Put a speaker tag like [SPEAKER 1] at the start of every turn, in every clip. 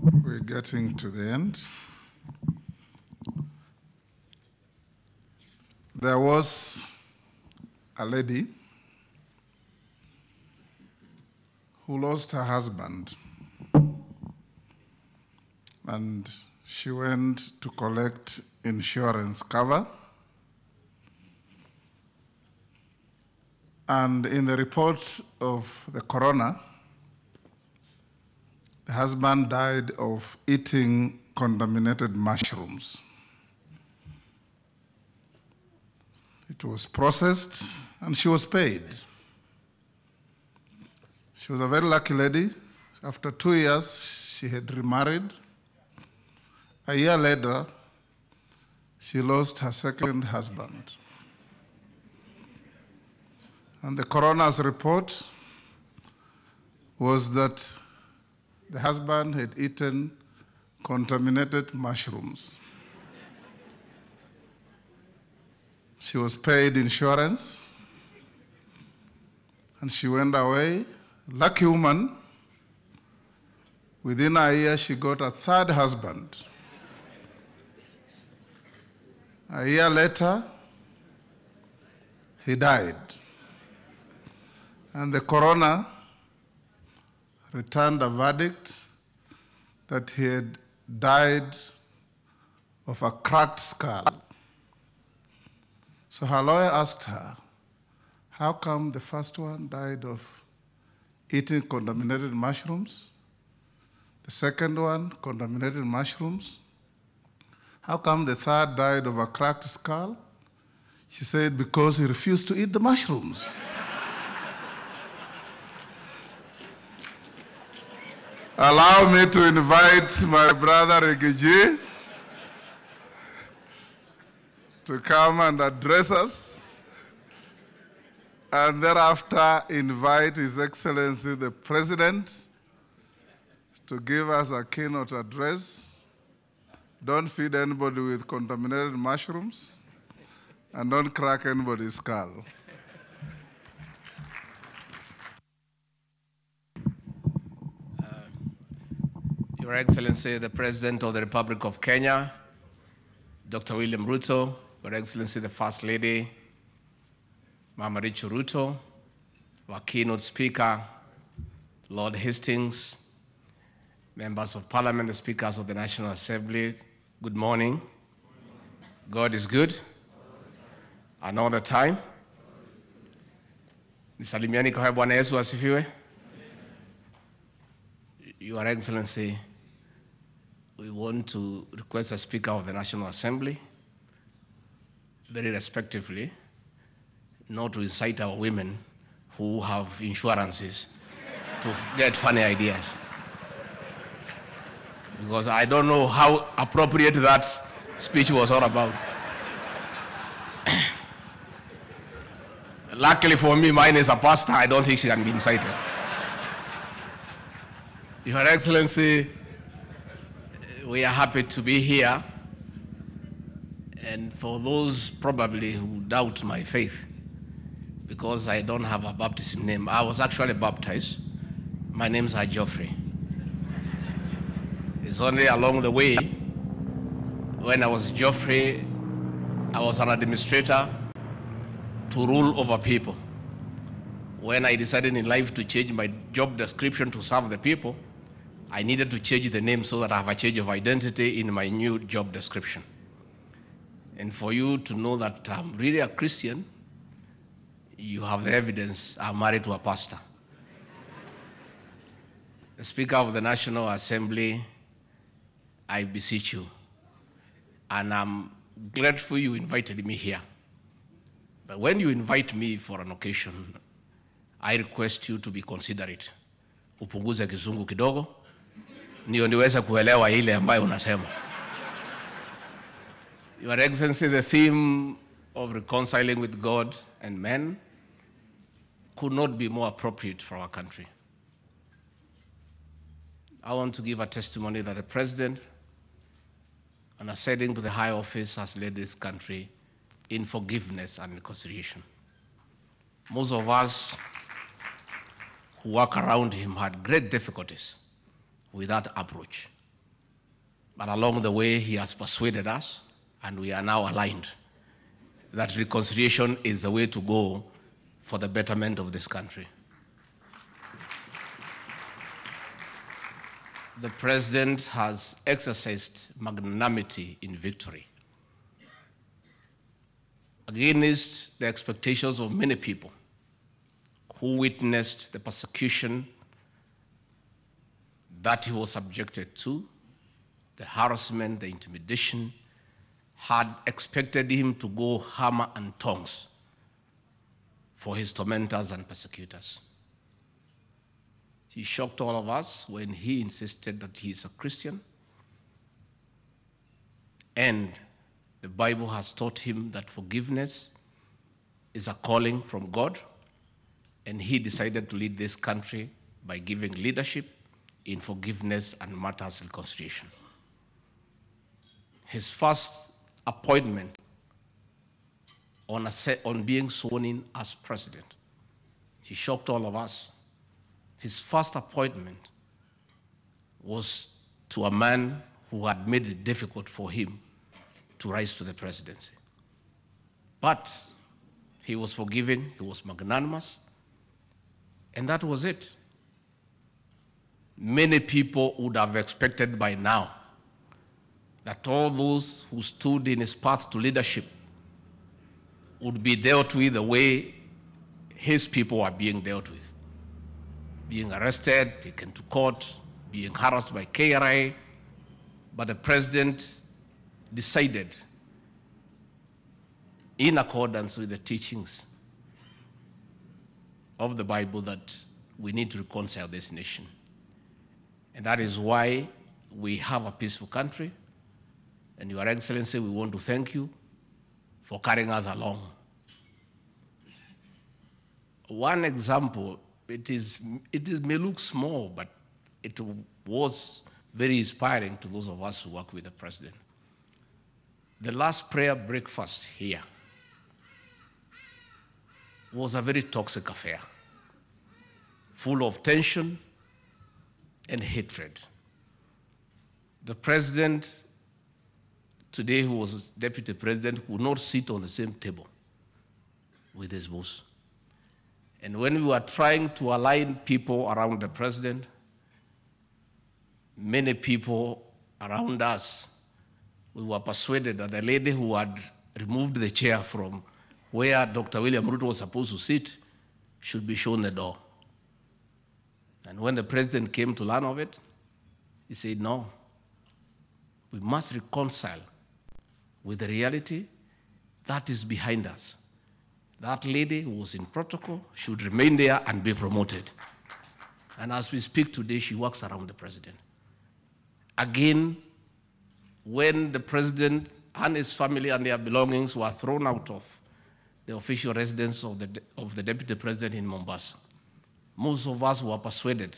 [SPEAKER 1] We're getting to the end. There was a lady who lost her husband, and she went to collect insurance cover. And in the report of the coroner, the husband died of eating contaminated mushrooms. It was processed and she was paid. She was a very lucky lady. After 2 years, she had remarried. A year later, she lost her second husband. And the coroner's report was that the husband had eaten contaminated mushrooms. She was paid insurance, and she went away. Lucky woman. Within a year, she got a third husband. A year later, he died. And the coroner returned a verdict that he had died of a cracked skull. So her lawyer asked her, how come the first one died of eating contaminated mushrooms? The second one, contaminated mushrooms? How come the third died of a cracked skull? She said, because he refused to eat the mushrooms. Allow me to invite my brother Reggie to come and address us, and thereafter invite His Excellency the President to give us a keynote address. Don't feed anybody with contaminated mushrooms, and don't crack anybody's skull.
[SPEAKER 2] Your Excellency, the President of the Republic of Kenya, Dr. William Ruto, Your Excellency, the First Lady, Mama Richu Ruto, our keynote speaker, Lord Hastings, members of Parliament, the speakers of the National Assembly, good morning. God is good. And all the time. Nisalimiani kwa Bwana Yesu asifiwe. Your Excellency, we want to request the Speaker of the National Assembly, very respectively, not to incite our women who have insurances to get funny ideas. Because I don't know how appropriate that speech was all about. Luckily for me, mine is a pastor. I don't think she can be incited. Your Excellency, we are happy to be here. And for those probably who doubt my faith, because I don't have a baptism name, I was actually baptized. My name's Geoffrey. It's only along the way, when I was Geoffrey, I was an administrator to rule over people. When I decided in life to change my job description to serve the people, I needed to change the name so that I have a change of identity in my new job description. And for you to know that I'm really a Christian, you have the evidence I'm married to a pastor. The Speaker of the National Assembly, I beseech you, and I'm grateful you invited me here. But when you invite me for an occasion, I request you to be considerate. Upunguze kizungu kidogo, ndio niweze kuelewa ile ambayo unasema. Your Excellency, the theme of reconciling with God and men could not be more appropriate for our country. I want to give a testimony that the President, on ascending to the high office, has led this country in forgiveness and reconciliation. Most of us who work around him had great difficulties with that approach. But along the way, he has persuaded us, and we are now aligned that reconciliation is the way to go for the betterment of this country. The president has exercised magnanimity in victory against the expectations of many people who witnessed the persecution that he was subjected to, the harassment, the intimidation, had expected him to go hammer and tongs for his tormentors and persecutors. He shocked all of us when he insisted that he is a Christian, and the Bible has taught him that forgiveness is a calling from God, and he decided to lead this country by giving leadership in forgiveness and matters of reconciliation. His first appointment on being sworn in as president, he shocked all of us. His first appointment was to a man who had made it difficult for him to rise to the presidency. But he was forgiving, he was magnanimous, and that was it. Many people would have expected by now that all those who stood in his path to leadership would be dealt with the way his people are being dealt with. Being arrested, taken to court, being harassed by KRA, but the president decided, in accordance with the teachings of the Bible, that we need to reconcile this nation. And that is why we have a peaceful country. And Your Excellency, we want to thank you for carrying us along. One example, it may look small, but it was very inspiring to those of us who work with the president. The last prayer breakfast here was a very toxic affair, full of tension and hatred. The president today, who was deputy president, would not sit on the same table with his boss. And when we were trying to align people around the president, many people around us, we were persuaded that the lady who had removed the chair from where Dr. William Ruto was supposed to sit should be shown the door. And when the president came to learn of it, he said, no, we must reconcile with the reality that is behind us. That lady who was in protocol should remain there and be promoted. And as we speak today, she works around the president. Again, when the president and his family and their belongings were thrown out of the official residence of the deputy president in Mombasa, most of us were persuaded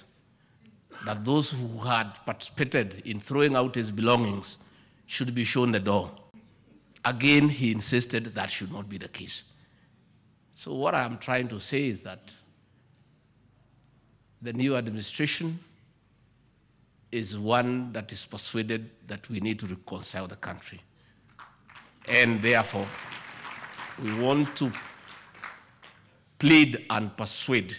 [SPEAKER 2] that those who had participated in throwing out his belongings should be shown the door. Again, he insisted that should not be the case. So what I'm trying to say is that the new administration is one that is persuaded that we need to reconcile the country. And therefore, we want to plead and persuade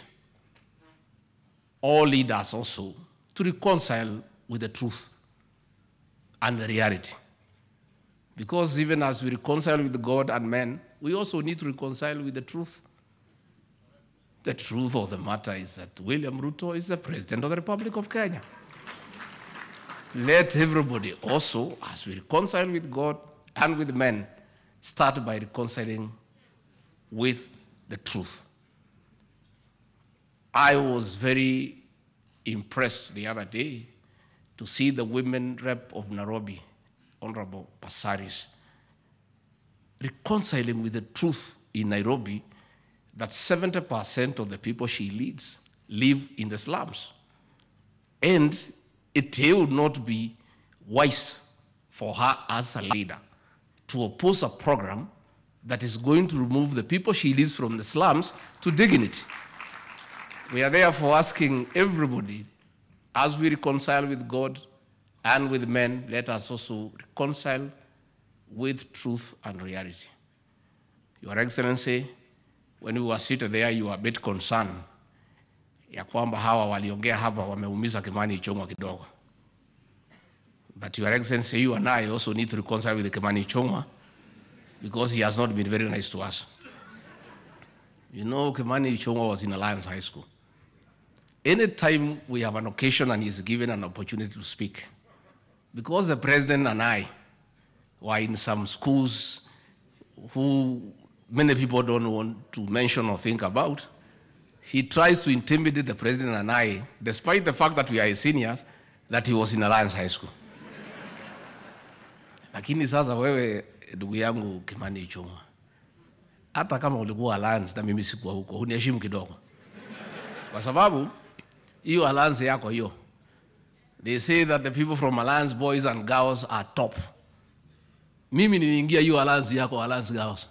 [SPEAKER 2] all leaders also to reconcile with the truth and the reality. Because even as we reconcile with God and men, we also need to reconcile with the truth. The truth of the matter is that William Ruto is the President of the Republic of Kenya. Let everybody also, as we reconcile with God and with men, start by reconciling with the truth. I was very impressed the other day to see the women rep of Nairobi, Honorable Pasaris, reconciling with the truth in Nairobi that 70% of the people she leads live in the slums. And it would not be wise for her as a leader to oppose a program that is going to remove the people she leads from the slums to dignity. We are therefore asking everybody, as we reconcile with God and with men, let us also reconcile with truth and reality. Your Excellency, when we were seated there, you were a bit concerned ya kwamba hawa waliongea hapa wameumiza Kimani Ichung'wa kidogo. But Your Excellency, you and I also need to reconcile with Kimani Ichung'wa because he has not been very nice to us. You know, Kimani Ichung'wa was in Alliance High School. Anytime we have an occasion and he's given an opportunity to speak, because the president and I were in some schools who many people don't want to mention or think about, he tries to intimidate the president and I, despite the fact that we are seniors, that he was in Alliance High School. Lakini sasa wewe, ndugu yangu Kimani Ichung'wa, hata kama ulikuwa Alliance na mimi sikuwa huko, uniheshimu kidogo. Kwa sababu, hiyo Alliance yako hiyo, they say that the people from Alliance boys and girls are top. Mimi niliingia hiyo Alliance yako, Alliance girls.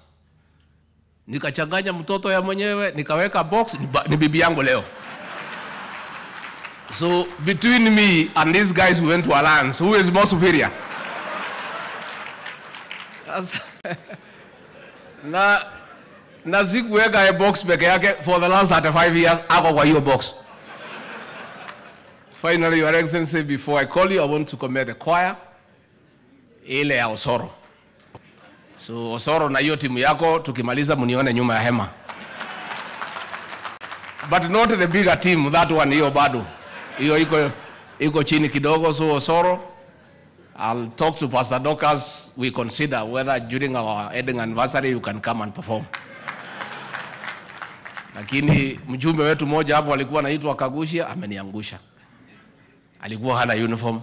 [SPEAKER 2] Nikachanganya mtoto ya mwenyewe, nikaweka box, ni bibi yangu leo. So between me and these guys who went to Alliance, who is more superior? na sikuweka a box peke yake for the last 35 years, ako kwa hiyo box. Finally, Your Excellency, before I call you, I want to commend the choir, ile ya Osoro. So Osoro na hiyo timu yako, tukimaliza munione nyuma ya hema. But not the bigger team, that one hiyo bado. Hiyo iko chini kidogo, so Osoro, I'll talk to Pastor Docas, we consider whether during our wedding anniversary you can come and perform. Lakini mjumbe wetu moja hapo alikuwa anaitwa Kagushia, ameniangusha. Alikuwa hana uniform.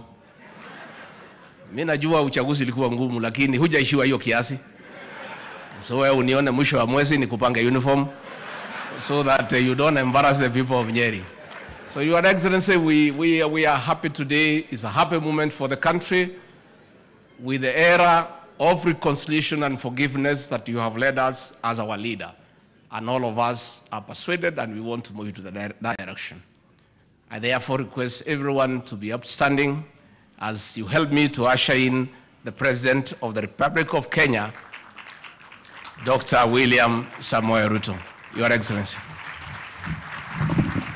[SPEAKER 2] Mimi najua uchaguzi ulikuwa ngumu, lakini hujaishiwa hiyo kiasi. So wewe unione mwisho wa mwezi nikupange uniform so that you don't embarrass the people of Nyeri. So Your Excellency, we are happy today. It's a happy moment for the country with the era of reconciliation and forgiveness that you have led us as our leader. And all of us are persuaded and we want to move into that direction. I therefore request everyone to be upstanding as you help me to usher in the President of the Republic of Kenya, Dr. William Samoei Ruto. Your Excellency.